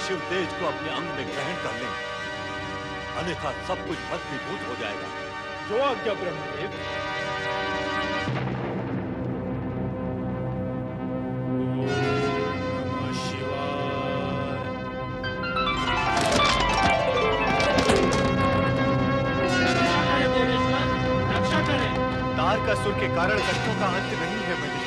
शिव तेज को अपने अंग में ग्रहण कर लें, अन्यथा सब कुछ भस्मीभूत हो जाएगा। जो आज्ञा ब्रह्मदेव। रक्षा करें। तारकासुर के कारण कष्टों का अंत नहीं है महेश्वर।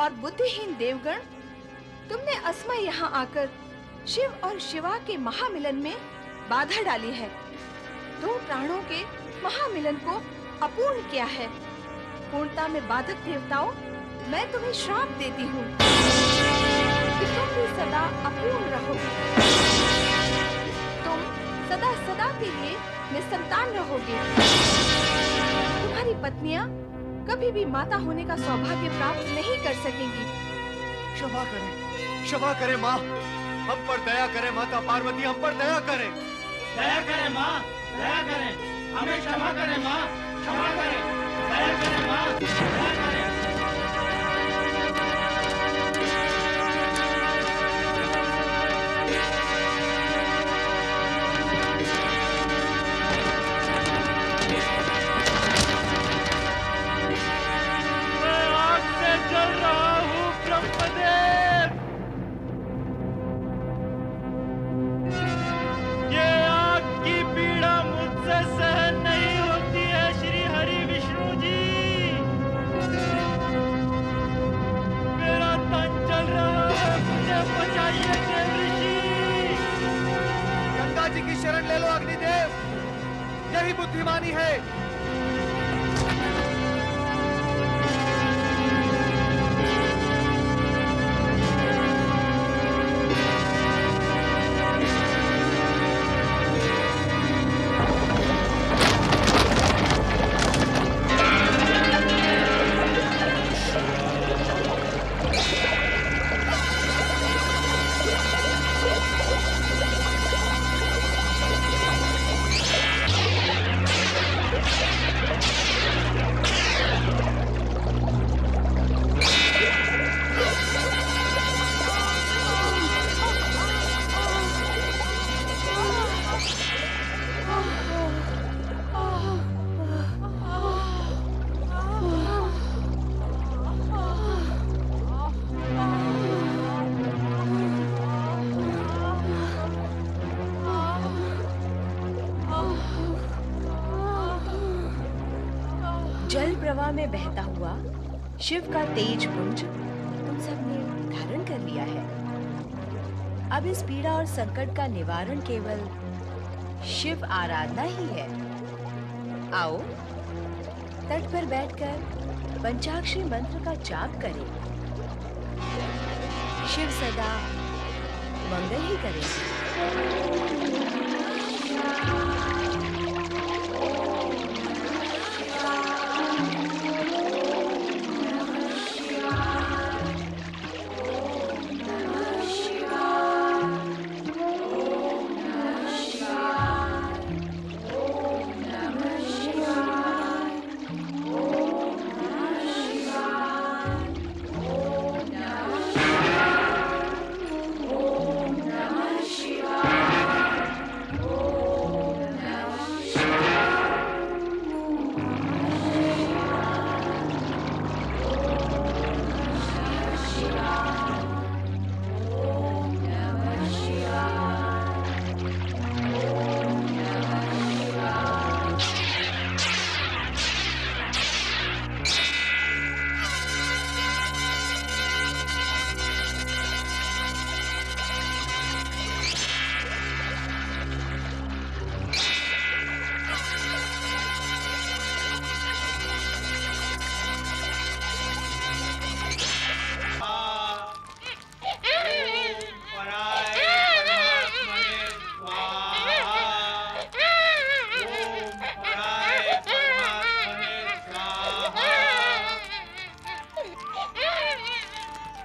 और बुद्धिहीन देवगण, तुमने असमय यहाँ आकर शिव और शिवा के महामिलन में बाधा डाली है। दो प्राणों के महामिलन को अपूर्ण किया है। पूर्णता में बाधक देवताओं, मैं तुम्हें श्राप देती हूँ कि तुम भी सदा अपूर्ण रहोगे। तुम सदा सदा के लिए निसंतान रहोगे। तुम्हारी पत्नियां कभी भी माता होने का सौभाग्य प्राप्त नहीं कर सकेंगी। क्षमा करें माँ, हम पर दया करें माता पार्वती, हम पर दया करें। दया करें माँ, दया करें, हमें क्षमा करें माँ, क्षमा करें, दया करें माँ, दया करें। शरण ले लो अग्निदेव, यही बुद्धिमानी है। जल प्रवाह में बहता हुआ शिव का तेज पुंज तुम सबने धारण कर लिया है। अब इस पीड़ा और संकट का निवारण केवल शिव आराधना ही है। आओ तट पर बैठकर पंचाक्षरी मंत्र का जाप करें। शिव सदा मंगल ही करें।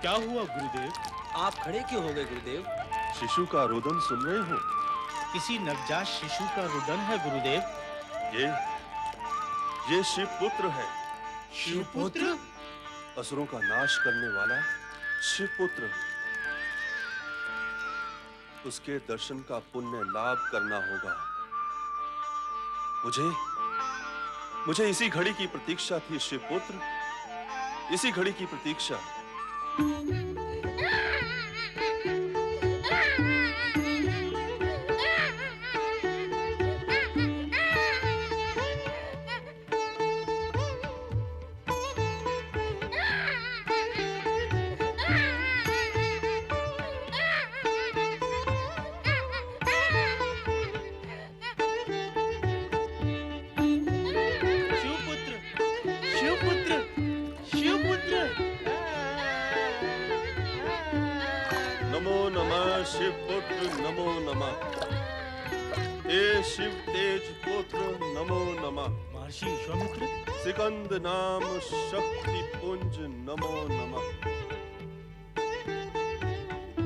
क्या हुआ गुरुदेव? आप खड़े क्यों हो गए गुरुदेव? शिशु का रोदन सुन रहे हो? किसी नवजात शिशु का रुदन है गुरुदेव। ये शिवपुत्र है। शिवपुत्र? असुरों का नाश करने वाला शिवपुत्र। उसके दर्शन का पुण्य लाभ करना होगा। मुझे इसी घड़ी की प्रतीक्षा थी शिवपुत्र, इसी घड़ी की प्रतीक्षा। शिवपुत्र नमो नमः। हे शिव तेज पुत्र नमो नमः। महर्षि विश्वामित्र। सिकंद नाम शक्ति पुंज नमो नमः।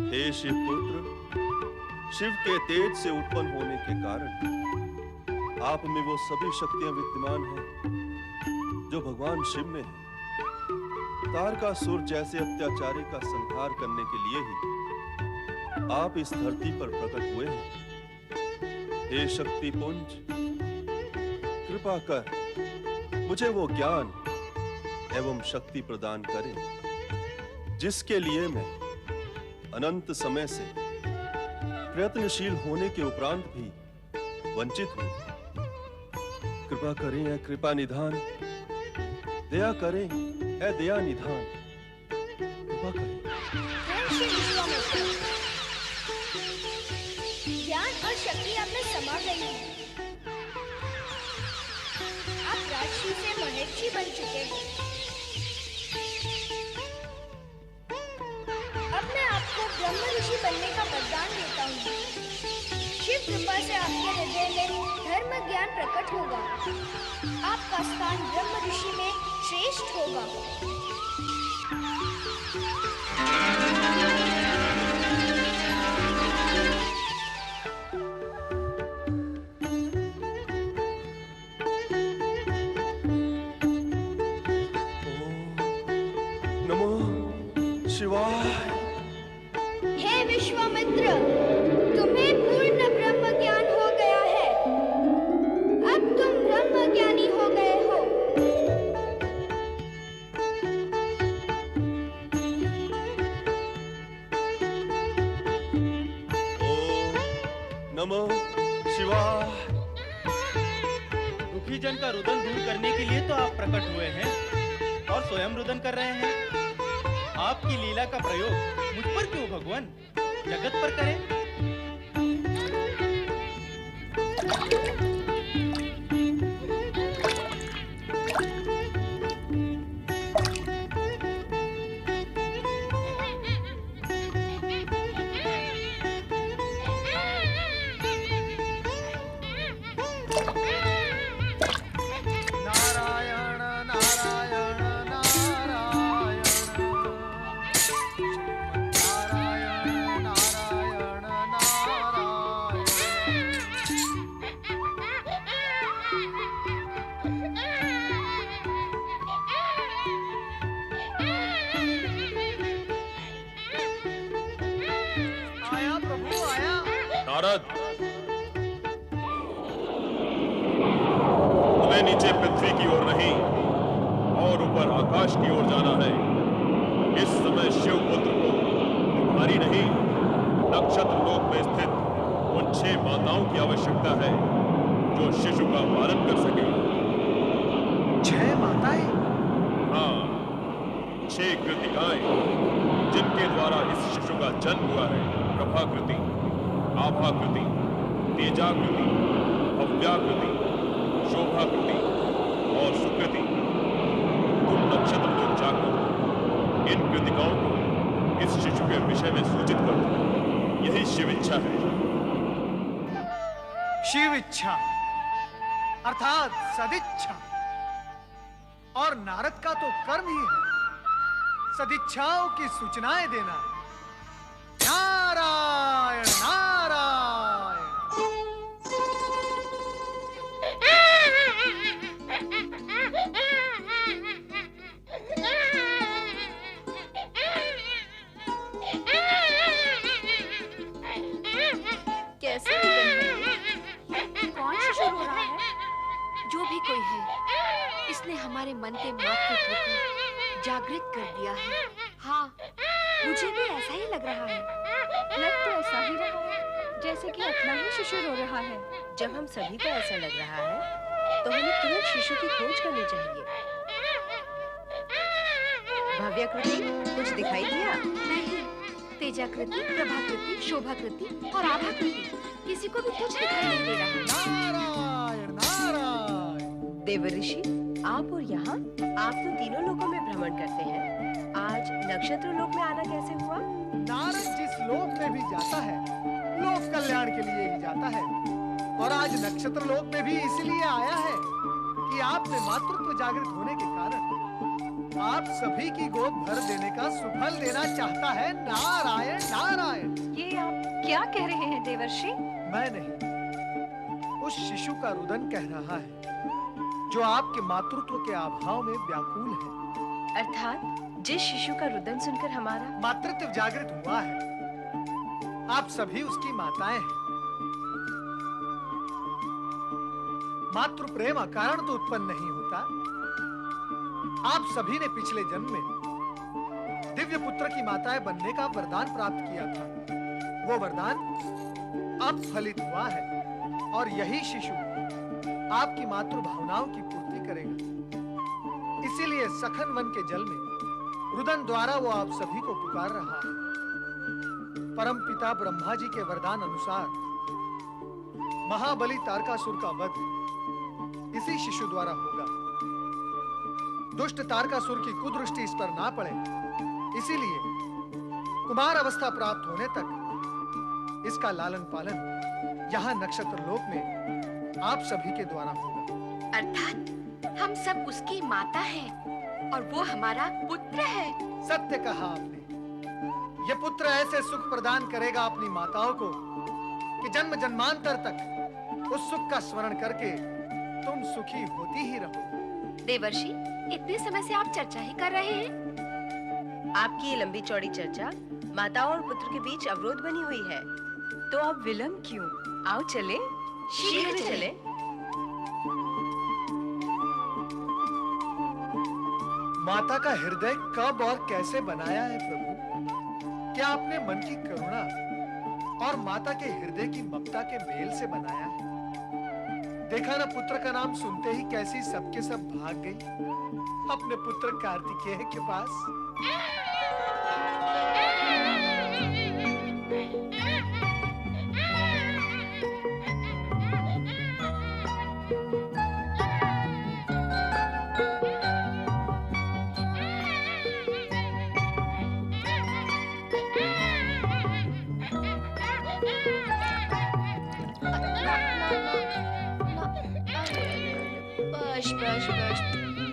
हे शिवपुत्र, शिव के तेज से उत्पन्न होने के कारण आप में वो सभी शक्तियां विद्यमान हैं जो भगवान शिव में है। तारकासुर जैसे अत्याचारी का संहार करने के लिए ही आप इस धरती पर प्रकट हुए हैं। हे शक्ति पुंज, कृपा कर मुझे वो ज्ञान एवं शक्ति प्रदान करें जिसके लिए मैं अनंत समय से प्रयत्नशील होने के उपरांत भी वंचित हूं। कृपा करें ऐ कृपा निधान, दया करें ऐ दया निधान, कृपा करें। ज्ञान और शक्ति आप में समा गई है। आप राजर्षि से महर्षि बन चुके हैं। अब मैं आपको ब्रह्म ऋषि बनने का वरदान देता हूँ। शिव कृपा से आपके हृदय में धर्म ज्ञान प्रकट होगा। आपका स्थान ब्रह्म ऋषि में श्रेष्ठ होगा। हे विश्वामित्र, तुम्हें पूर्ण ब्रह्म ज्ञान हो गया है। अब तुम ब्रह्म ज्ञानी हो गए हो। ओम नमो शिवाय। दुखी जन का रुदन दूर करने के लिए तो आप प्रकट हुए हैं और स्वयं रुदन कर रहे हैं। आपकी लीला का प्रयोग मुझ पर क्यों भगवान, जगत पर करें। नारद, तुम्हें नीचे पृथ्वी की ओर नहीं और ऊपर आकाश की ओर जाना है। इस समय शिवपुत्र को तुम्हारी नहीं, नक्षत्र लोक में स्थित उन 6 माताओं की आवश्यकता है जो शिशु का पालन कर सके। 6 माताएं? हाँ, 6 कृतिकाएं जिनके द्वारा इस शिशु का जन्म हुआ है। प्रभाकृति, आभाकृति, तेजाकृति, भव्याकृति, शोभाकृति और सुकृति। तुम नक्षत्र लोक जाकर इन कृतिकाओं को इस शिशु के विषय में सूचित कर दो। यही शिव इच्छा है। शिव इच्छा अर्थात सदिच्छा, और नारद का तो कर्म ही है सदिच्छाओं की सूचनाएं देना है। नारायण नारायण। कैसे कौन शिशु रो रहा है? जो भी कोई है, इसने हमारे मन के मातृत्व को जागृत कर दिया है। हाँ, मुझे भी ऐसा ही लग रहा है। लग तो ऐसा ही रहा है जैसे कि अपना ही शिशु रो रहा है। जब हम सभी को ऐसा लग रहा है, तो हमें तुरंत शिशु की खोज करनी चाहिए। भव्याकृति कुछ दिखाई दिया? नहीं, तेजाकृति, प्रभाकृति, शोभाकृति और आभाकृति किसी को भी कुछ दिखाई नहीं दे रहा। नारायण नारायण। देवर्षि, आप और यहाँ, आप तो तीनों लोकों में भ्रमण करते हैं। आज नक्षत्र लोक में आना कैसे हुआ? नारद जिस लोक में भी जाता है, लोक कल्याण के लिए ही जाता है। और आज नक्षत्र लोक में भी इसलिए आया है कि आपने मातृत्व जागृत होने के कारण आप सभी की गोद भर देने का सुफल देना चाहता है। नारायण नारायण। ये आप क्या कह रहे हैं देवर्षि? मैं नहीं, उस शिशु का रुदन कह रहा है जो आपके मातृत्व के अभाव में व्याकुल है। अर्थात जिस शिशु का रुदन सुनकर हमारा मातृत्व जागृत हुआ है। आप सभी उसकी माताएं हैं। मातृ प्रेम अकारण तो उत्पन्न नहीं होता। आप सभी ने पिछले जन्म में दिव्य पुत्र की माताएं बनने का वरदान प्राप्त किया था। वो वरदान अब फलित हुआ है और यही शिशु आपकी मातृ भावनाओं की पूर्ति करेगा। इसीलिए सखन वन के जल में रुदन द्वारा वो आप सभी को पुकार रहा है। परम पिता ब्रह्मा जी के वरदान अनुसार महाबली तारकासुर का वध इसी शिशु द्वारा होगा। दुष्ट तारकासुर की कुदृष्टि इस पर ना पड़े, इसीलिए कुमार अवस्था प्राप्त होने तक इसका लालन पालन यहाँ नक्षत्र लोक में आप सभी के द्वारा होगा। अर्थात हम सब उसकी माता हैं और वो हमारा पुत्र है। सत्य कहा आपने। ये पुत्र ऐसे सुख प्रदान करेगा अपनी माताओं को कि जन्म जन्मांतर तक उस सुख का स्मरण करके तुम सुखी होती ही रहो। देवर्षि, इतने समय से आप चर्चा ही कर रहे हैं। आपकी ये लंबी चौड़ी चर्चा माताओं और पुत्र के बीच अवरोध बनी हुई है। तो अब विलंब क्यों? आओ चले, शीघ्र चले। माता का हृदय कब और कैसे बनाया है प्रभु? क्या आपने मन की करुणा और माता के हृदय की ममता के मेल से बनाया है? देखा ना, पुत्र का नाम सुनते ही कैसी सबके सब भाग गई अपने पुत्र कार्तिकेय के पास।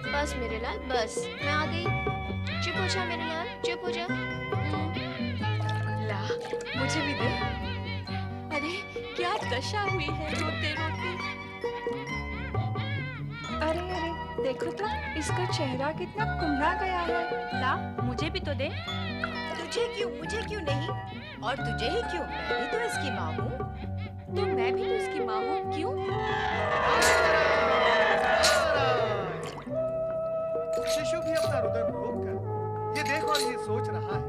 बस मेरे लाल, बस मैं आ गई। चुप हो जा मेरे लाल, चुप हो जा। ला, मुझे भी दे। अरे क्या दशा हुई है रोते रोते। अरे अरे, देखो तो इसका चेहरा कितना कुम्हला गया है। ला, मुझे भी तो दे। तुझे क्यों, मुझे क्यों नहीं? और तुझे ही क्यों? मैं भी तो इसकी माँ हूँ। तो मैं भी तो इसकी माँ हूँ, क्यों? शिशु भी अपना रुदन रोककर ये देख और ये सोच रहा है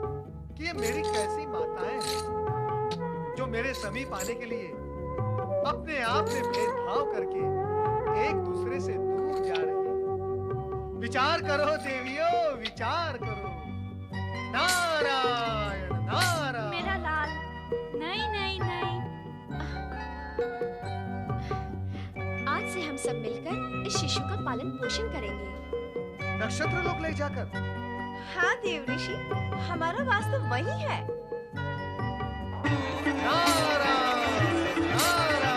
कि ये मेरी कैसी माताएं हैं जो मेरे समीप आने के लिए अपने आप में भेदभाव करके एक दूसरे से दूर जा रही हैं। विचार करो देवियों, विचार करो। नारायण नारायण। मेरा लाल, नहीं नहीं नहीं। आज से हम सब मिलकर इस शिशु का पालन पोषण करेंगे। नक्षत्र लोक ले जाकर। हाँ देवऋषि, हमारा वास्तव वही है। नारायण नारायण।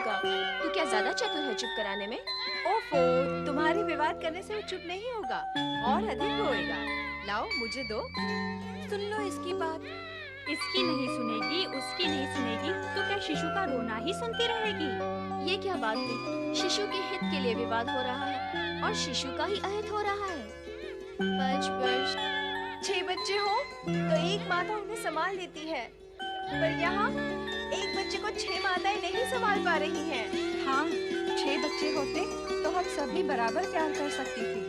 होगा। तू क्या ज्यादा चतुर है चुप कराने में? ओफो, तुम्हारी विवाद करने से वो चुप नहीं होगा और अधिक रोएगा। लाओ मुझे दो। सुन लो इसकी बात। इसकी नहीं सुनेगी, उसकी नहीं सुनेगी, तो क्या शिशु का रोना ही सुनती रहेगी? ये क्या बात हुई? शिशु के हित के लिए विवाद हो रहा है और शिशु का ही अहित हो रहा है। बच 6 बच्चे हो तो एक माता उन्हें संभाल लेती है, पर यहाँ एक बच्चे को 6 माताएं नहीं संभाल पा रही हैं। हाँ, 6 बच्चे होते तो हम सभी बराबर प्यार कर सकती थी।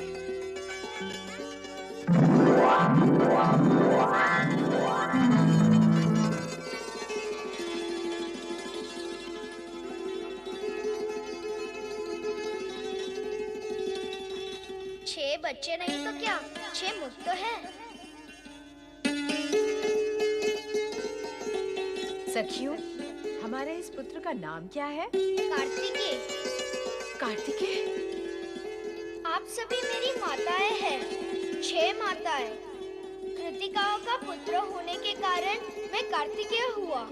छह बच्चे नहीं तो क्या 6 मुख तो है। सखियों, हमारे इस पुत्र का नाम क्या है? कार्तिकेय। कार्तिकेय? आप सभी मेरी माताएं हैं, 6 माताएं। कृतिकाओं का पुत्र होने के कारण मैं कार्तिकेय हुआ।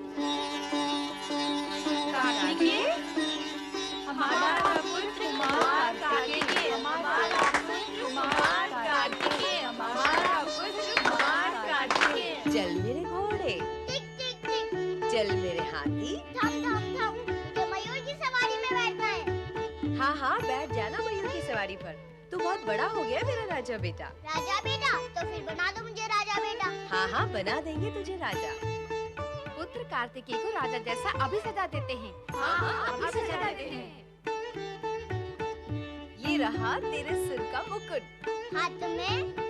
कार्तिकेय? हमारा पुत्र कुमार कार्तिकेय, हमारा पुत्र कुमार कार्तिकेय, हमारा पुत्र कुमार कार्तिकेय। चल मेरे घोड़े, टिक टिक टिक। चल मेरे हाथी। थम थम थम। मुझे मयूर की सवारी में बैठना है। हाँ हाँ, बैठ जाना मयूर की सवारी पर। तू बहुत बड़ा हो गया मेरा राजा बेटा। राजा बेटा? तो फिर बना दो मुझे राजा बेटा। हाँ हाँ, बना देंगे तुझे राजा। पुत्र कार्तिकेय को राजा जैसा अभी सजा देते हैं। हाँ, अभी सजा देते हैं। ये रहा तेरे सिर का मुकुट। हाथ में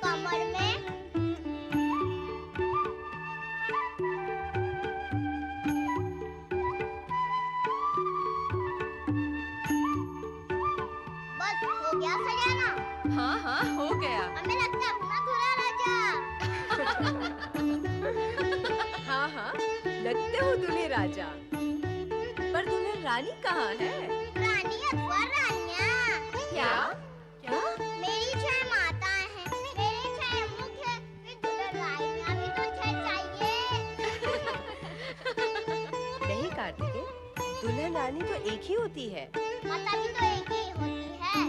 कमर में बस हो गया सजाना। हाँ हाँ, हो गया। हमें लगता है अपना दूल्हा राजा। हाँ हाँ, लगते हो दूल्हे राजा। पर दुल्हन रानी कहाँ है? रानी अथवा रानियाँ। क्या? क्या? मेरी 6 माताएं हैं, मेरे 6 मुख हैं, फिर दुल्हन रानियाँ भी तो 6 चाहिए। नहीं कार्तिकेय, दुल्हन रानी तो एक ही होती है। माता भी तो एक ही होती है।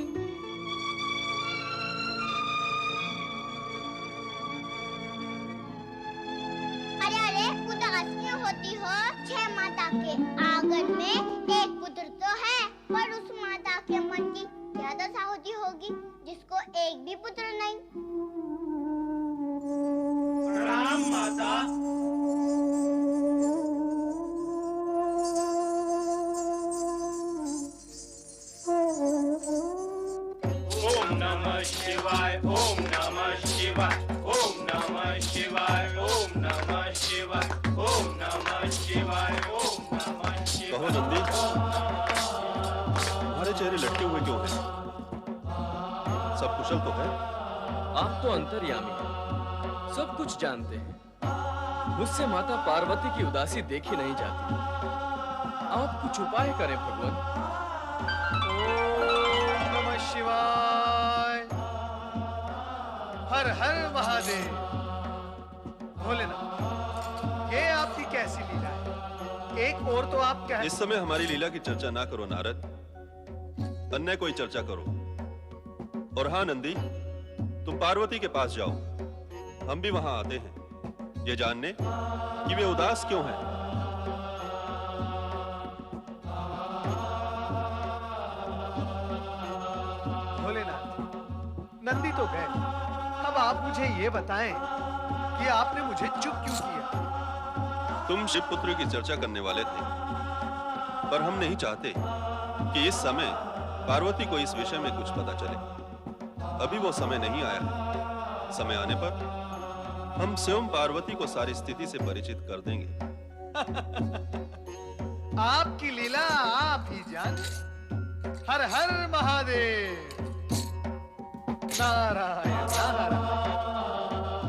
अरे अरे, उदास क्यों होती हो? 6 माता के आंगन में एक पुत्र तो है, पर उस माता के मन की क्या दशा होती होगी जिसको एक भी पुत्र नहीं। प्रणाम माता। ओम नमः शिवाय, ओम नमः शिवाय, ओम नमः शिवाय, ओम नमः शिवाय, ओम नमः शिवाय, ओम नमः शिवाय। कहो नंदी, तुम्हारे चेहरे लटके हुए क्यों हैं? सब कुशल तो है? आप तो अंतर्यामी हैं, सब कुछ जानते हैं। मुझसे माता पार्वती की उदासी देखी नहीं जाती। आप कुछ उपाय करें भगवान। ओम नमः शिवाय। हर हर महादेव। भोलेनाथ, ये आपकी कैसी लीला है? एक और तो आप कह इस समय हमारी लीला की चर्चा ना करो नारद, अन्य कोई चर्चा करो। और हाँ नंदी, तुम पार्वती के पास जाओ, हम भी वहां आते हैं ये जानने कि वे उदास क्यों हैं। भोलेनाथ, नंदी तो गए, अब आप मुझे ये बताएं कि आपने मुझे चुप क्यों किया? तुम शिव पुत्र की चर्चा करने वाले थे, पर हम नहीं चाहते कि इस समय पार्वती को इस विषय में कुछ पता चले। अभी वो समय नहीं आया है। समय आने पर हम स्वयं पार्वती को सारी स्थिति से परिचित कर देंगे। आपकी लीला आप ही जाने। हर हर महादेव। नारायण नारायण।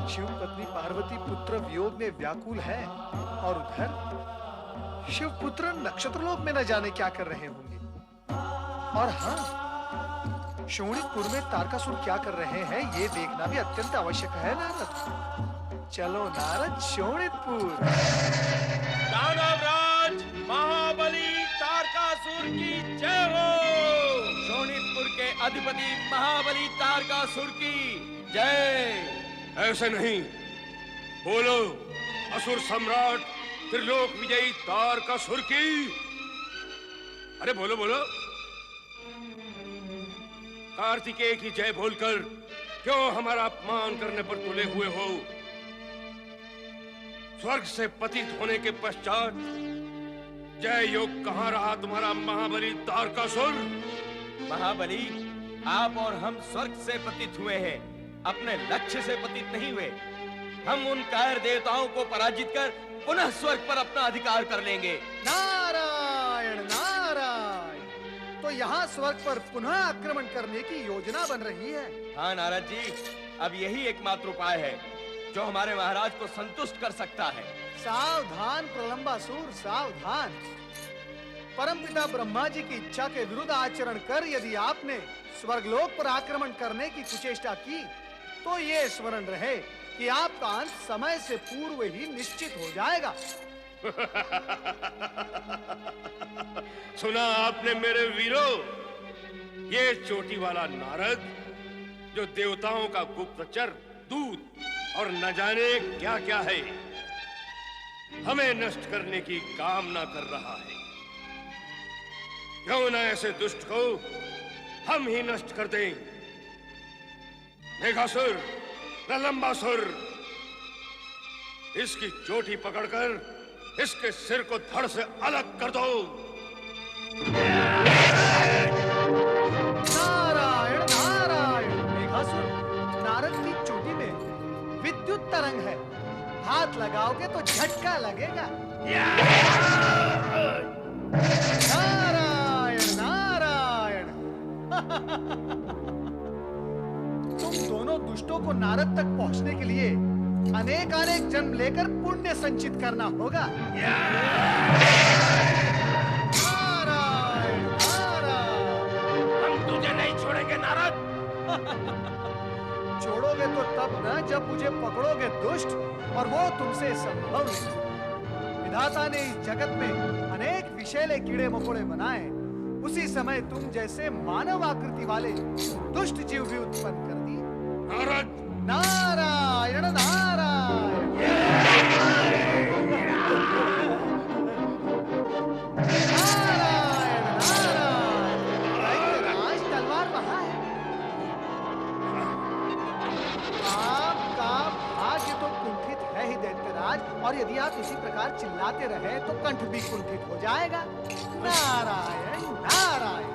शिव पत्नी पार्वती पार्वती पुत्र वियोग में व्याकुल है और उधर शिवपुत्र नक्षत्रलोक में न जाने क्या कर रहे होंगे। और हाँ, शोणितपुर में तारकासुर क्या कर रहे हैं ये देखना भी अत्यंत आवश्यक है नारद। चलो नारद, शोणितपुर। दानवराज महाबली तारकासुर की जय हो। शोणितपुर के अधिपति महाबली तारकासुर की जय। ऐसे नहीं, बोलो असुर सम्राट त्रिलोक विजयी तारकासुर की। अरे बोलो बोलो। कार्तिकेय की जय बोलकर क्यों हमारा अपमान करने पर तुले हुए हो? स्वर्ग से पतित होने के पश्चात जय योग कहाँ रहा तुम्हारा महाबली तारकासुर? महाबली, आप और हम स्वर्ग से पतित हुए हैं, अपने लक्ष्य से पतित नहीं हुए। हम उन कायर देवताओं को पराजित कर पुनः स्वर्ग पर अपना अधिकार कर लेंगे। नारायण नारायण। तो यहाँ स्वर्ग पर पुनः आक्रमण करने की योजना बन रही है। हाँ नारद जी, अब यही एकमात्र उपाय है जो हमारे महाराज को संतुष्ट कर सकता है। सावधान प्रलंबासुर, सावधान। परमपिता ब्रह्मा जी की इच्छा के विरुद्ध आचरण कर यदि आपने स्वर्गलोक पर आक्रमण करने की कुचेष्टा की तो ये स्मरण रहे कि आपका अंत समय से पूर्व ही निश्चित हो जाएगा। सुना आपने मेरे वीरों, ये चोटी वाला नारद जो देवताओं का गुप्तचर, दूत और न जाने क्या क्या है, हमें नष्ट करने की कामना कर रहा है। क्यों न ऐसे दुष्ट को हम ही नष्ट कर दें। मेघासुर, प्रलंबासुर, इसकी चोटी पकड़कर इसके सिर को धड़ से अलग कर दो। नारायण नारायण। मेघासुर, नारद की चोटी में विद्युत तरंग है, हाथ लगाओगे तो झटका लगेगा। नारायण नारायण। तुम दोनों दुष्टों को नारद तक पहुंचने के लिए अनेक अनेक जन्म लेकर पुण्य संचित करना होगा। नारायण नारायण। हम तुझे नहीं छोड़ेंगे नारद। छोड़ोगे तो तब न जब मुझे पकड़ोगे दुष्ट, और वो तुमसे संभव नहीं। विधाता ने इस जगत में अनेक विषैले कीड़े मकोड़े बनाए, उसी समय तुम जैसे मानव आकृति वाले दुष्ट जीव भी उत्पन्न कर दिए। नारद। नारायण नारायण। नारायण नारायण। राज तलवार वहां है। आपका भाग्य तो कुंठित है ही दैत्यराज, और यदि आप इसी प्रकार चिल्लाते रहे तो कंठ भी कुंठित हो जाएगा। नारायण नारायण।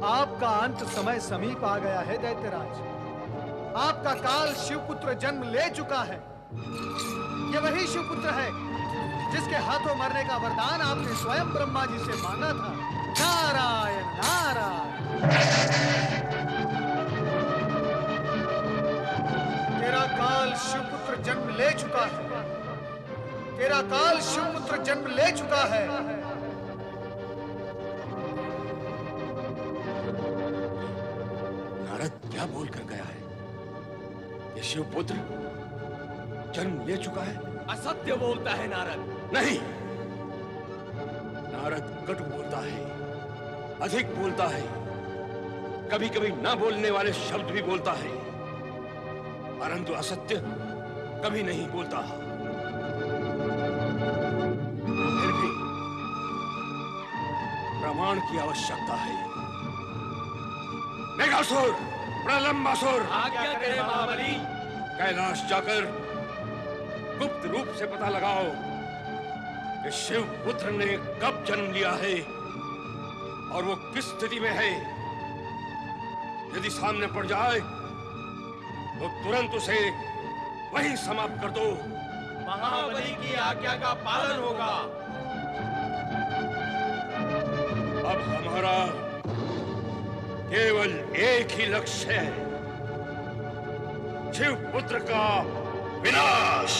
आपका अंत समय समीप आ गया है दैत्यराज। आपका काल शिवपुत्र जन्म ले चुका है। ये वही शिवपुत्र है जिसके हाथों मरने का वरदान आपने स्वयं ब्रह्मा जी से मांगा था। नारायण नारायण। तेरा काल शिवपुत्र जन्म ले चुका है। तेरा काल शिवपुत्र जन्म ले चुका है। नारद क्या बोल कर गया है? ये शिवपुत्र जन्म ले चुका है? असत्य बोलता है नारद। नहीं, नारद कटु बोलता है, अधिक बोलता है, कभी कभी ना बोलने वाले शब्द भी बोलता है, परंतु असत्य कभी नहीं बोलता। फिर भी प्रमाण की आवश्यकता है। मेघासुर, प्रलंबासुर, आज्ञा करें महाबली। कैलाश जाकर गुप्त रूप से पता लगाओ कि शिवपुत्र ने कब जन्म लिया है और वो किस स्थिति में है। यदि सामने पड़ जाए तो तुरंत उसे वहीं समाप्त कर दो। महाबली की आज्ञा का पालन होगा। अब हमारा केवल एक ही लक्ष्य है, शिवपुत्र का विनाश।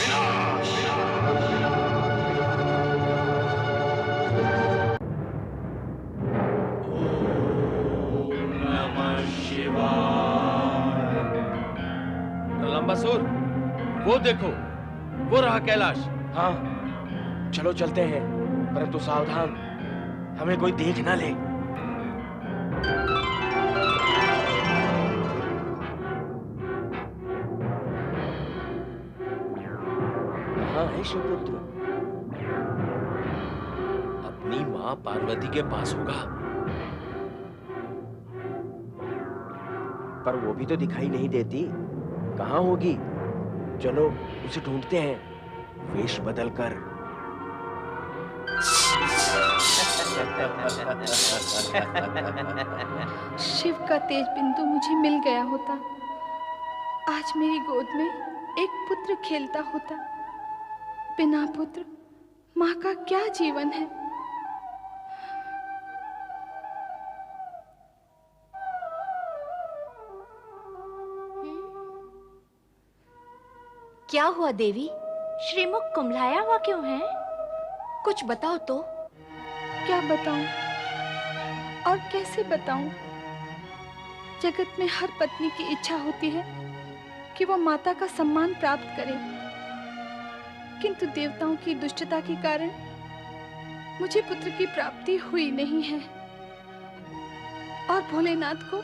प्रलंबासुर, वो देखो, वो रहा कैलाश। हाँ, चलो चलते हैं, परंतु सावधान, हमें कोई देख ना ले। कहाँ है शिवपुत्र? अपनी माँ पार्वती के पास होगा, पर वो भी तो दिखाई नहीं देती। कहाँ होगी? चलो उसे ढूंढते हैं, वेश बदलकर। शिव का तेज बिंदु मुझे मिल गया होता, आज मेरी गोद में एक पुत्र खेलता होता। बिना पुत्र माँ का क्या जीवन है। क्या हुआ देवी? श्रीमुख कुम्हलाया हुआ क्यों है? कुछ बताओ तो। क्या बताऊं और कैसे बताऊं? जगत में हर पत्नी की इच्छा होती है कि वो माता का सम्मान प्राप्त करे, किंतु देवताओं की दुष्टता के कारण मुझे पुत्र की प्राप्ति हुई नहीं है और भोलेनाथ को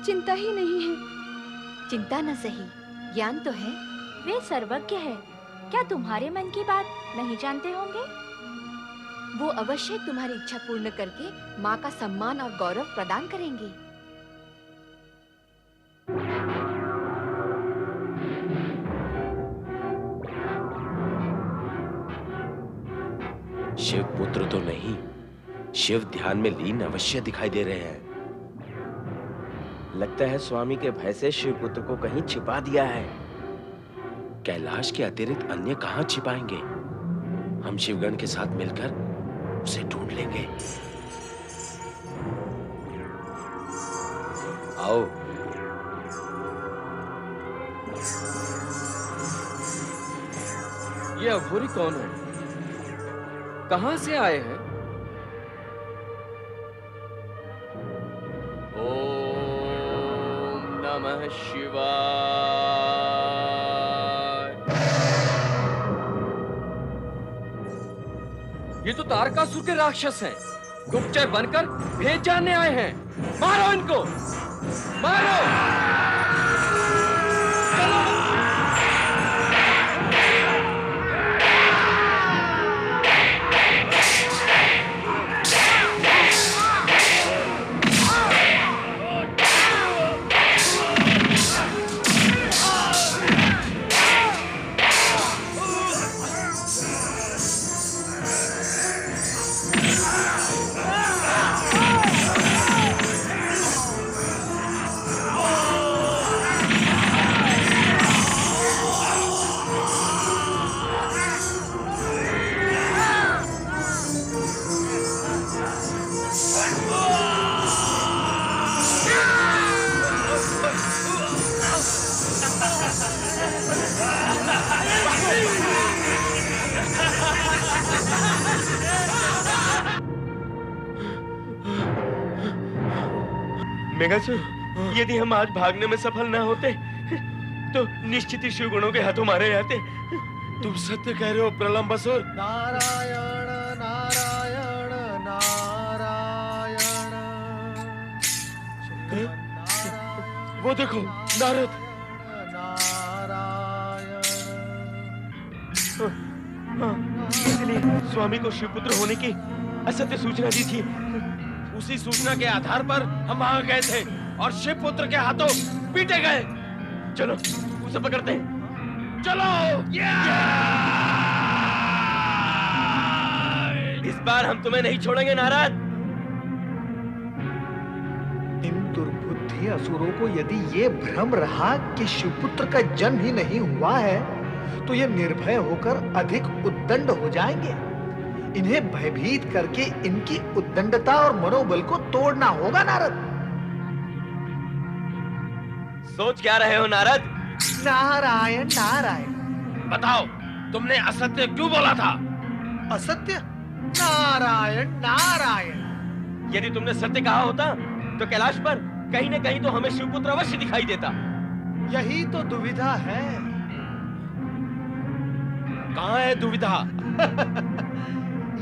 चिंता ही नहीं है। चिंता न सही, ज्ञान तो है। वे सर्वज्ञ है, क्या तुम्हारे मन की बात नहीं जानते होंगे? वो अवश्य तुम्हारी इच्छा पूर्ण करके माँ का सम्मान और गौरव प्रदान करेंगे। शिव पुत्र तो नहीं, शिव ध्यान में लीन अवश्य दिखाई दे रहे हैं। लगता है स्वामी के भय से शिव पुत्र को कहीं छिपा दिया है। कैलाश के अतिरिक्त अन्य कहां छिपाएंगे? हम शिवगण के साथ मिलकर उसे ढूंढ लेंगे। आओ। ये अघोरी कौन है? कहां से आए हैं? ओम नमः शिवाय। ये तो तारकासुर के राक्षस हैं, गुप्तचर बनकर भेद जानने आए हैं। मारो इनको, मारो। मेघासुर, यदि हम आज भागने में सफल न होते तो निश्चित ही शिवगुणों के हाथों मारे जाते। तुम सत्य कह रहे हो प्रलंबासुर। नारायण नारायण नारायण। वो देखो नारद। इसलिए स्वामी को शिवपुत्र होने की असत्य सूचना दी थी। उसी सूचना के आधार पर हम वहां गए थे और शिवपुत्र के हाथों पीटे गए। चलो उसे पकड़ते हैं, चलो। इस बार हम तुम्हें नहीं छोड़ेंगे नारद। इन दुर्बुद्धि असुरों को यदि ये भ्रम रहा कि शिवपुत्र का जन्म ही नहीं हुआ है तो ये निर्भय होकर अधिक उद्दंड हो जाएंगे। इन्हें भयभीत करके इनकी उद्दंडता और मनोबल को तोड़ना होगा नारद। सोच क्या रहे हो नारद? नारायण नारायण। बताओ, तुमने असत्य क्यों बोला था? असत्य? नारायण नारायण। यदि तुमने सत्य कहा होता तो कैलाश पर कहीं न कहीं तो हमें शिवपुत्र अवश्य दिखाई देता। यही तो दुविधा है। कहाँ है दुविधा?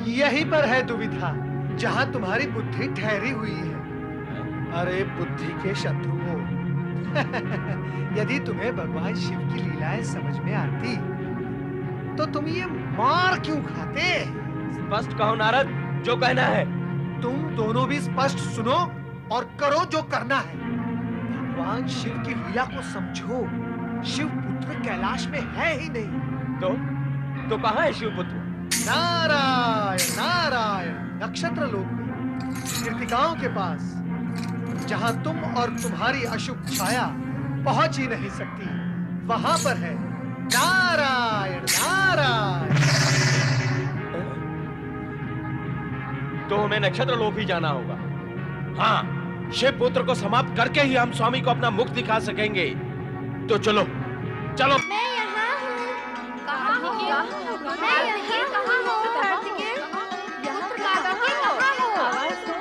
यही पर है दुविधा, जहां तुम्हारी बुद्धि ठहरी हुई है। अरे बुद्धि के शत्रुओं, यदि तुम्हें भगवान शिव की लीलाएं समझ में आती तो तुम ये मार क्यों खाते? स्पष्ट कहो नारद, जो कहना है। तुम दोनों भी स्पष्ट सुनो और करो जो करना है। भगवान शिव की लीला को समझो। शिव पुत्र कैलाश में है ही नहीं। तो कहाँ है शिवपुत्र? नारायण नारायण, नक्षत्र लोक में, कृतिकाओं के पास, जहां तुम और तुम्हारी अशुभ छाया पहुंच ही नहीं सकती, वहां पर है। नारायण नारायण। तो हमें नक्षत्र लोक ही जाना होगा। हाँ, शिव पुत्र को समाप्त करके ही हम स्वामी को अपना मुख दिखा सकेंगे। तो चलो चलो। मैं यहाँ हूँ। कहाँ हो? मैं यहाँ कहाँ हो? कार्तिकेय, यहाँ कहाँ हो? आवाज दो।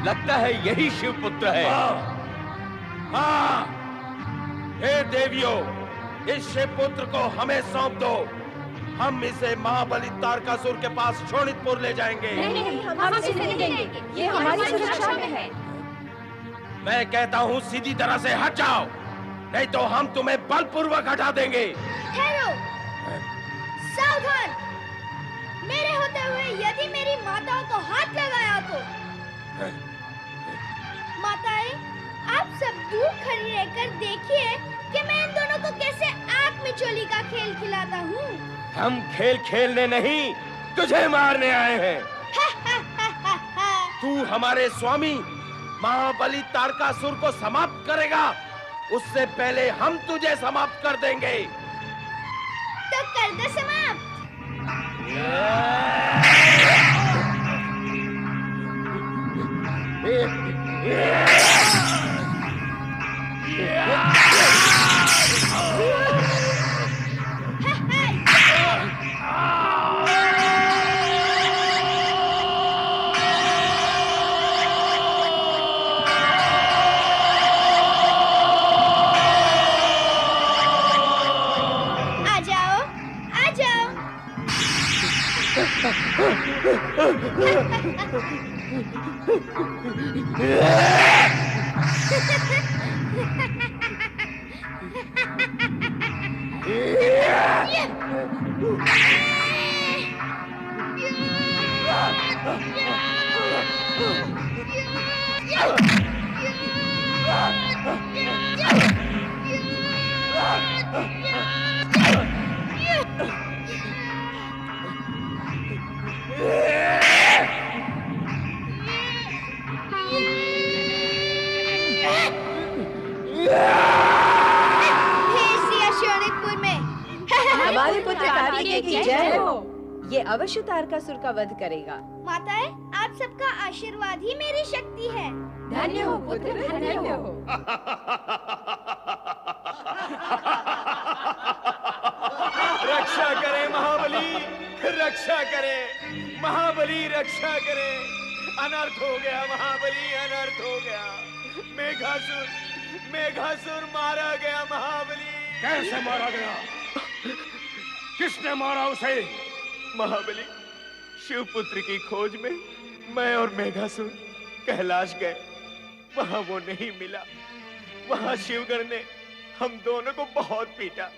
लगता है यही शिवपुत्र है। हाँ, हे देवियों, इस शिवपुत्र को हमें सौंप दो। हम इसे महाबली तारकासुर के पास शोणितपुर ले जाएंगे। नहीं, हम इसे नहीं देंगे। ये हमारी सुरक्षा में है। मैं कहता हूँ सीधी तरह से हट जाओ, नहीं तो हम तुम्हें बलपूर्वक हटा देंगे। ठहरो, सावधान। मेरे होते हुए यदि मेरी माताओं को हाथ लगाया तो माताएं, आप सब दूर खड़ी रहकर देखिए कि मैं इन दोनों को कैसे आग में चोली का खेल खिलाता हूँ। हम खेल खेलने नहीं, तुझे मारने आए हैं। तू हमारे स्वामी महाबली तारकासुर को समाप्त करेगा, उससे पहले हम तुझे समाप्त कर देंगे। तो कर दो समाप्त। आ जाओ, आ जाओ। हमारे पुत्र कार्तिकेय की जय हो। ये अवश्य तारकासुर का वध करेगा। माताएं, आप सबका आशीर्वाद ही मेरी शक्ति है। धन्य हो पुत्र, धन्य हो। रक्षा करे महाबली, रक्षा करे महाबली, रक्षा करे। अनर्थ हो गया महाबली, अनर्थ हो गया। मेघासुर, मेघासुर मारा गया महाबली। कैसे मारा गया? किसने मारा उसे? महाबली, शिवपुत्र की खोज में मैं और मेघासुर कैलाश गए, वहां वो नहीं मिला। वहां शिवगण ने हम दोनों को बहुत पीटा।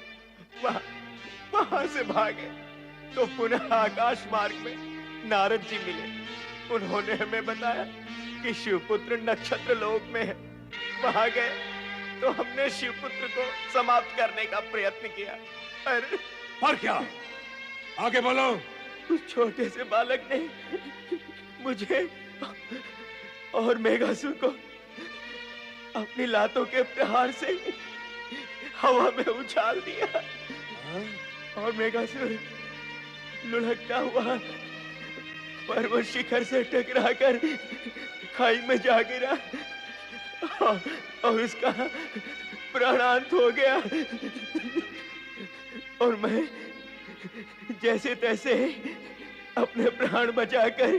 वहां से भागे तो पुनः आकाश मार्ग में नारद जी मिले। उन्होंने हमें बताया कि शिवपुत्र नक्षत्र लोक में है। वहां गए तो हमने शिवपुत्र को समाप्त करने का प्रयत्न किया। पर क्या? आगे बोलो। उस छोटे से बालक ने मुझे और मेघासुर को अपनी लातों के प्रहार से हवा में उछाल दिया और मेघासुर लुढ़कता हुआ पर्वत शिखर से टकराकर खाई में जा गिरा और उसका प्राणांत हो गया। और मैं जैसे तैसे अपने प्राण बचाकर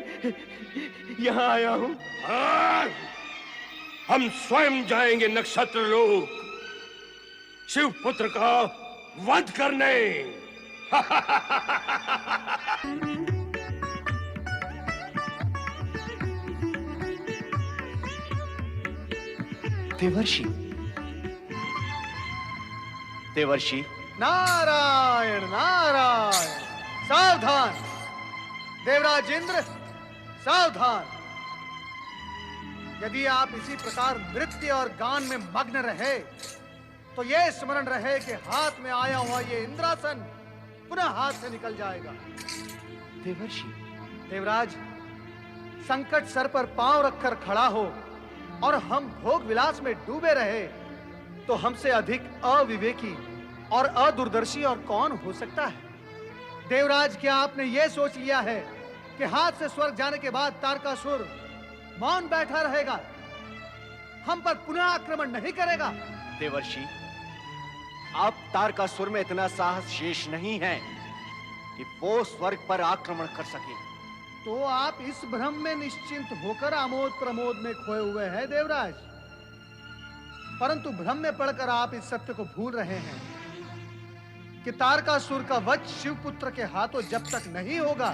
यहाँ आया हूँ। हम स्वयं जाएंगे नक्षत्र लोक शिवपुत्र का वध करने। देवर्षि, देवर्षि। नारायण नारायण। सावधान देवराज इंद्र, सावधान। यदि आप इसी प्रकार नृत्य और गान में मग्न रहे तो यह स्मरण रहे कि हाथ में आया हुआ ये इंद्रासन पुनः हाथ से निकल जाएगा। देवर्षि। देवराज, संकट सर पर पांव रखकर खड़ा हो और हम भोग विलास में डूबे रहे तो हमसे अधिक अविवेकी और अदूरदर्शी और कौन हो सकता है? देवराज, क्या आपने यह सोच लिया है कि हाथ से स्वर्ग जाने के बाद तारकासुर मौन बैठा रहेगा, हम पर पुनः आक्रमण नहीं करेगा? देवर्षि, अब तारकासुर में इतना साहस शेष नहीं है कि वो स्वर्ग पर आक्रमण कर सके। तो आप इस भ्रम में निश्चिंत होकर आमोद प्रमोद में खोए हुए हैं देवराज। परंतु भ्रम में पड़कर आप इस सत्य को भूल रहे हैं कि तारकासुर का वध शिवपुत्र के हाथों जब तक नहीं होगा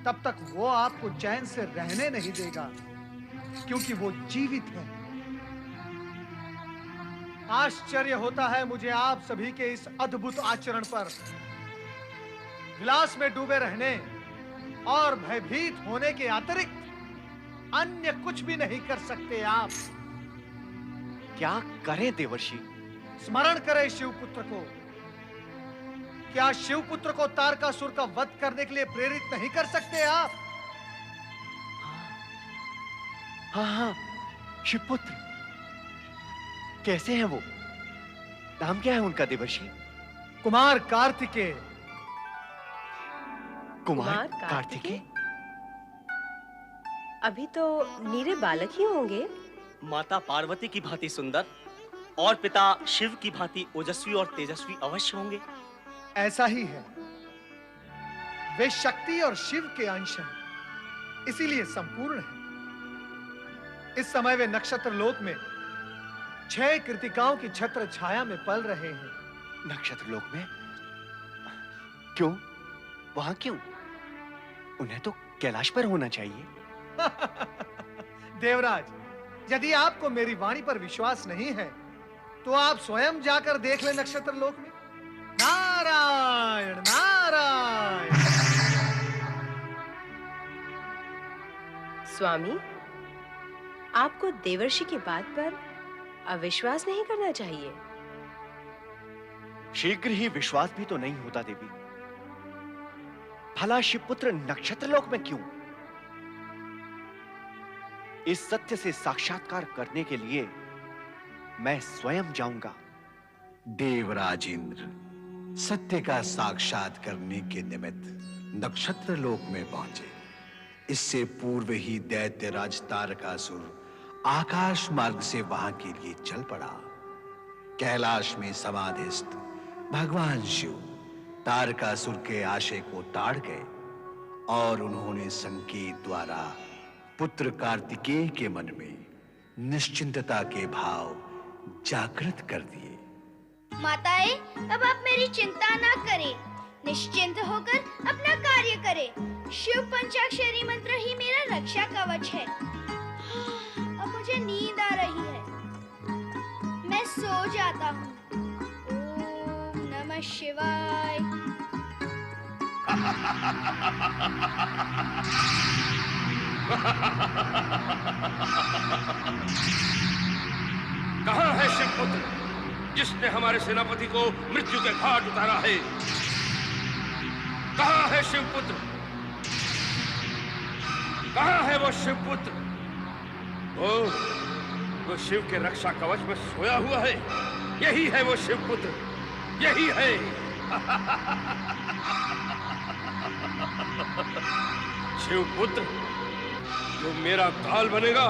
तब तक वो आपको चैन से रहने नहीं देगा, क्योंकि वो जीवित है। आश्चर्य होता है मुझे आप सभी के इस अद्भुत आचरण पर। विलास में डूबे रहने और भयभीत होने के अतिरिक्त अन्य कुछ भी नहीं कर सकते आप। क्या करें देवर्षि? स्मरण करें शिवपुत्र को। क्या शिवपुत्र को तारकासुर का वध करने के लिए प्रेरित नहीं कर सकते आप? हाँ हाँ, शिवपुत्र। कैसे हैं वो? नाम क्या है उनका देवर्षि? कुमार कार्तिकेय। कुमार कार्तिकेय? अभी तो नीरे बालक ही होंगे। माता पार्वती की भांति सुंदर और पिता शिव की भांति ओजस्वी और तेजस्वी अवश्य होंगे। ऐसा ही है। वे शक्ति और शिव के अंश हैं, इसीलिए संपूर्ण है। इस समय वे नक्षत्र लोक में 6 कृतिकाओं की छत्र छाया में पल रहे हैं। नक्षत्र लोक में? क्यों? वहां क्यों? उन्हें तो कैलाश पर होना चाहिए। देवराज, यदि आपको मेरी वाणी पर विश्वास नहीं है तो आप स्वयं जाकर देख ले नक्षत्र लोक में। नारायण नारायण। स्वामी, आपको देवर्षि की बात पर अविश्वास नहीं करना चाहिए। शीघ्र ही विश्वास भी तो नहीं होता देवी। भला शिवपुत्र नक्षत्र लोक में क्यों? इस सत्य से साक्षात्कार करने के लिए मैं स्वयं जाऊंगा। देवराज इंद्र सत्य का साक्षात करने के निमित्त नक्षत्र लोक में पहुंचे। इससे पूर्व ही दैत्यराज तारकासुर आकाश मार्ग से वहां के लिए चल पड़ा। कैलाश में समाधिस्थ भगवान शिव तारकासुर के आशय को ताड़ गए और उन्होंने संकेत द्वारा पुत्र कार्तिकेय के मन में निश्चिंतता के भाव जागृत कर दिए। माताएं, अब आप मेरी चिंता ना करें, निश्चिंत होकर अपना कार्य करें। शिव पंचाक्षरी मंत्र ही मेरा रक्षा कवच है। अब मुझे नींद आ रही है, मैं सो जाता हूँ। ओम नमः शिवाय। कहाँ है शिवपुत्र जिसने हमारे सेनापति को मृत्यु के घाट उतारा है? कहाँ है शिवपुत्र? कहाँ है वो शिवपुत्र? वो शिव के रक्षा कवच में सोया हुआ है। यही है वो शिवपुत्र, यही है। शिवपुत्र जो मेरा काल बनेगा?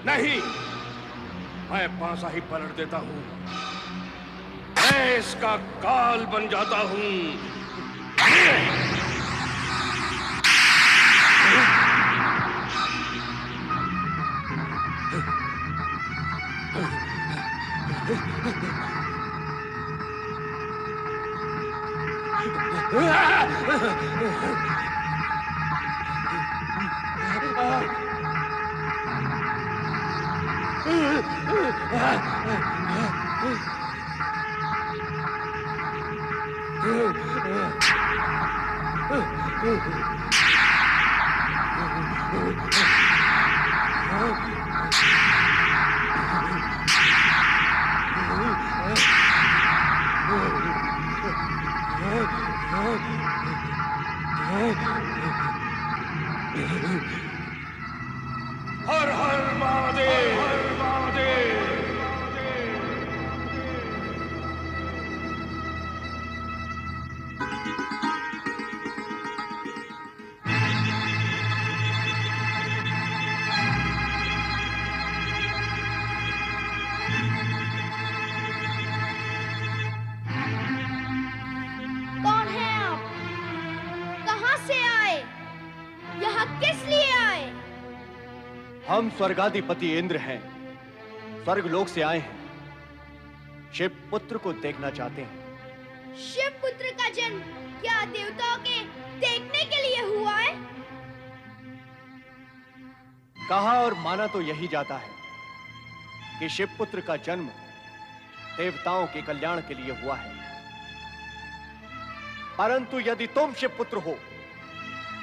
नहीं, मैं पासा ही पलट देता हूं, मैं इसका काल बन जाता हूं। हर हर महादेव, हर महादेव। कौन है आप? कहां से आए? यहाँ किस लिए आए? हम स्वर्गाधिपति इंद्र हैं, स्वर्गलोक से आए हैं, शिव पुत्र को देखना चाहते हैं। शिव पुत्र का जन्म क्या देवताओं के देखने के लिए हुआ है? कहा और माना तो यही जाता है कि शिव पुत्र का जन्म देवताओं के कल्याण के लिए हुआ है। परंतु यदि तुम शिव पुत्र हो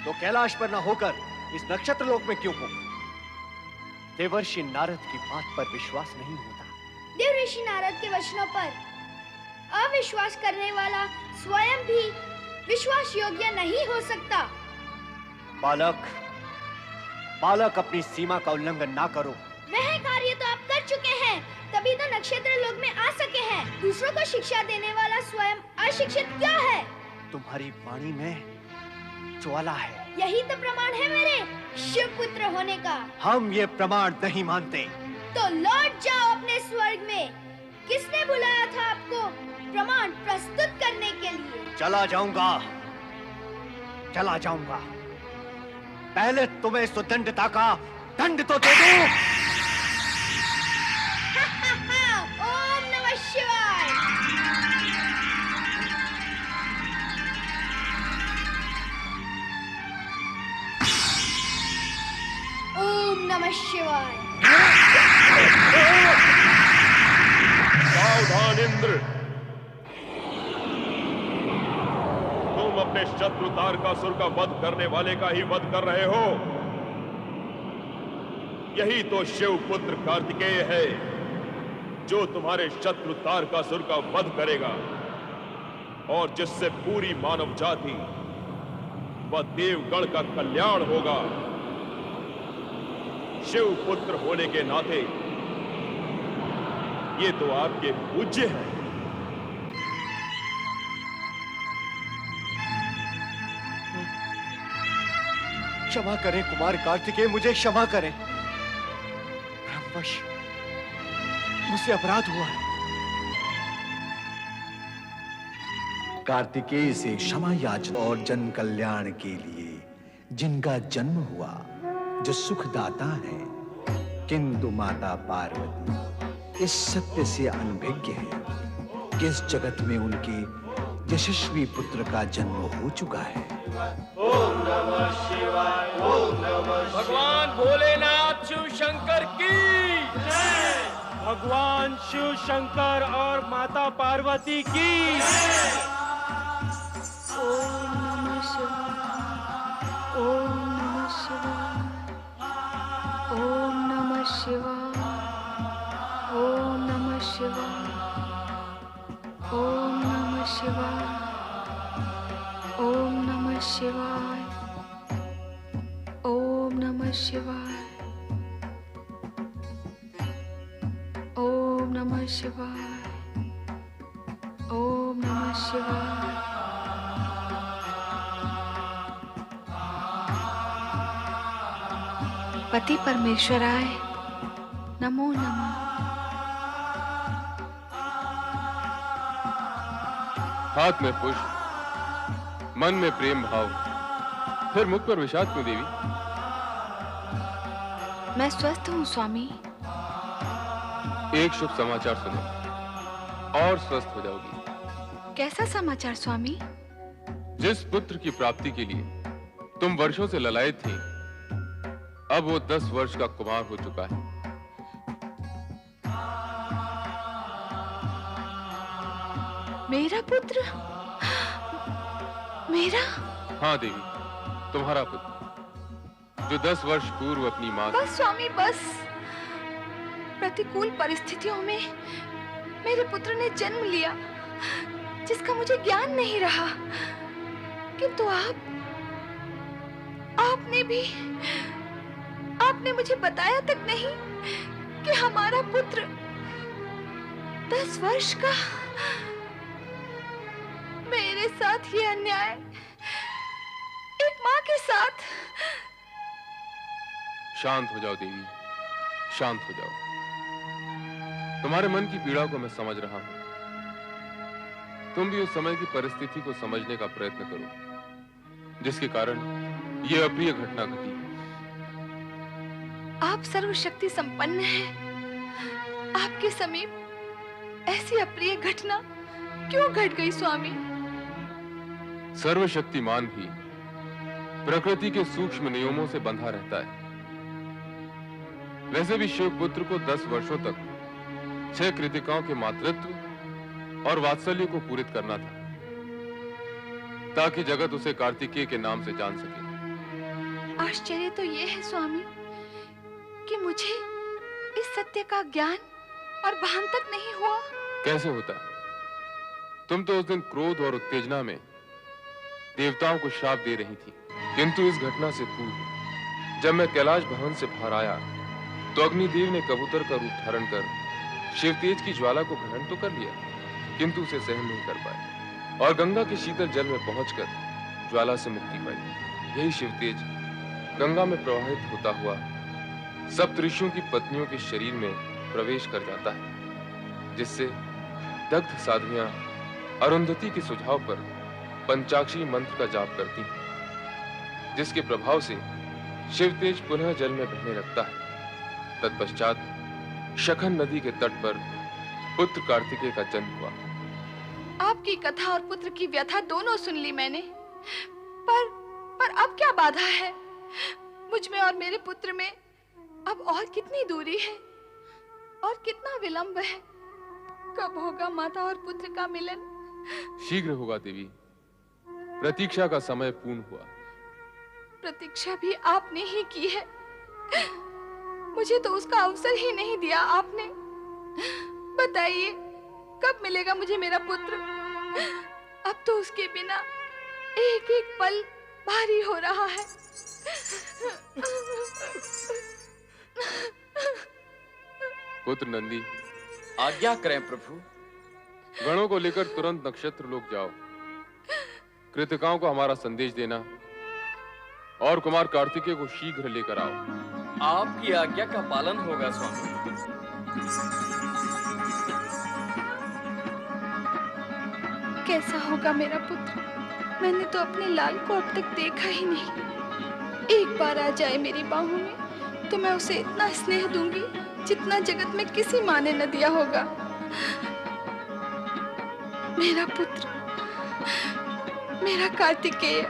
तो कैलाश पर न होकर इस नक्षत्र लोक में क्यों हो? देवर्षि नारद की बात पर विश्वास नहीं होता। देवर्षि नारद के वचनों पर अविश्वास करने वाला स्वयं भी विश्वास योग्य नहीं हो सकता। बालक, बालक अपनी सीमा का उल्लंघन ना करो। वह कार्य तो आप कर चुके हैं, तभी तो नक्षत्र लोक में आ सके हैं। दूसरों को शिक्षा देने वाला स्वयं अशिक्षित क्यों है? तुम्हारी वाणी में ज्वाला है। यही तो प्रमाण है मेरे शिव पुत्र होने का। हम ये प्रमाण नहीं मानते। तो लौट जाओ अपने स्वर्ग में। किसने बुलाया था आपको प्रमाण प्रस्तुत करने के लिए? चला जाऊंगा, चला जाऊंगा। पहले तुम्हें सुदंडता का दंड तो दे दूं। ओम नमः शिवाय। ओम नमः शिवाय। सावधान इंद्र, तुम अपने शत्रु तारकासुर का वध करने वाले का ही वध कर रहे हो। यही तो शिव पुत्र कार्तिकेय है जो तुम्हारे शत्रु तारकासुर का वध करेगा और जिससे पूरी मानव जाति व देवगण का कल्याण होगा। शिव पुत्र होने के नाते ये तो आपके पूज्य हैं। क्षमा करें कुमार कार्तिकेय, मुझे क्षमा करें। ब्रह्मवश मुझसे अपराध हुआ है। कार्तिकेय से क्षमा याचना और जन कल्याण के लिए जिनका जन्म हुआ, जो सुखदाता है, किंतु माता पार्वती इस सत्य से अनभिज्ञ है कि इस जगत में उनके यशस्वी पुत्र का जन्म हो चुका है। ओम नमः शिवाय। ओम नमः शिवाय। भगवान भोलेनाथ शिव शंकर की जय। भगवान शिव शंकर और माता पार्वती की जय। ओम नमः शिवाय। ओम नमः शिवाय। ओम नमः शिवाय। ओम नमः शिवाय। ओम नमः शिवाय। ओम नमः शिवाय। ओम नमः शिवाय। ओम नमः शिवाय। शिवाय। पति परमेश्वराय नमो नमः। हाथ में पुष्प, मन में प्रेम भाव, फिर मुख पर विषाद क्यों देवी? मैं स्वस्थ हूँ स्वामी। एक शुभ समाचार सुनो और स्वस्थ हो जाओगी। कैसा समाचार स्वामी? जिस पुत्र की प्राप्ति के लिए तुम वर्षों से ललायत थी, अब वो 10 वर्ष का कुमार हो चुका है। मेरा पुत्र? मेरा? हाँ देवी, तुम्हारा पुत्र, जो 10 वर्ष पूर्व अपनी मां बस स्वामी बस। प्रतिकूल परिस्थितियों में मेरे पुत्र ने जन्म लिया, जिसका मुझे ज्ञान नहीं रहा। किंतु आपने मुझे बताया तक नहीं कि हमारा पुत्र 10 वर्ष का। मेरे साथ ये अन्याय, एक मां के साथ। शांत हो जाओ देवी, शांत हो जाओ। तुम्हारे मन की पीड़ा को मैं समझ रहा हूं। तुम भी उस समय की परिस्थिति को समझने का प्रयत्न करो, जिसके कारण यह अप्रिय घटना घटी। आप सर्वशक्ति संपन्न हैं। आपके समीप ऐसी अप्रिय घटना क्यों घट गई स्वामी? सर्वशक्तिमान भी प्रकृति के सूक्ष्म नियमों से बंधा रहता है। वैसे भी शिव पुत्र को 10 वर्षों तक 6 कृतिकाओं के मातृत्व और वात्सल्य को पूरित करना था, ताकि जगत उसे कार्तिकेय के नाम से जान सके। आश्चर्य तो यह है स्वामी कि मुझे इस सत्य का ज्ञान और भान तक नहीं हुआ। कैसे होता? तुम तो उस दिन क्रोध और उत्तेजना में देवताओं को श्राप दे रही थी। किंतु इस घटना से पूर्व जब मैं कैलाश भवन से बाहर आया, तो अग्निदेव ने कबूतर का रूप धारण कर शिवतेज की ज्वाला को ग्रहण तो कर लिया, किंतु उसे सहन नहीं कर पाए और गंगा के शीतल जल में पहुंचकर ज्वाला से मुक्ति पाई। यही शिवतेज गंगा में प्रवाहित होता हुआ सप्तऋषियों की पत्नियों के शरीर में प्रवेश कर जाता है, जिससे दग्ध साध्वियां अरुंधति के सुझाव पर पंचाक्षरी मंत्र का जाप करती हैं, जिसके प्रभाव से शिवतेज पुनः जल में बहने लगता है। तत्पश्चात शखन नदी के तट पर पुत्र कार्तिकेय का जन्म हुआ। आपकी कथा और पुत्र की व्यथा दोनों सुन ली मैंने, पर अब क्या बाधा है? मुझ में और मेरे पुत्र में अब और कितनी दूरी है और कितना विलंब है? कब होगा माता और पुत्र का मिलन? शीघ्र होगा देवी। प्रतीक्षा का समय पूर्ण हुआ। प्रतीक्षा भी आपने ही की है। मुझे तो उसका अवसर ही नहीं दिया आपने। बताइए कब मिलेगा मुझे मेरा पुत्र? अब तो उसके बिना एक एक पल भारी हो रहा है। पुत्र नंदी, आज्ञा करें प्रभु। गणों को लेकर तुरंत नक्षत्र लोक जाओ। कृतिकाओं को हमारा संदेश देना और कुमार कार्तिकेय को शीघ्र लेकर आओ। आपकी आज्ञा का पालन होगा स्वामी। कैसा होगा मेरा पुत्र? मैंने तो अपने लाल को अब तक देखा ही नहीं। एक बार आ जाए मेरी बाहों में तो मैं उसे इतना स्नेह दूंगी जितना जगत में किसी माँ ने न दिया होगा। मेरा पुत्र, मेरा कार्तिकेय।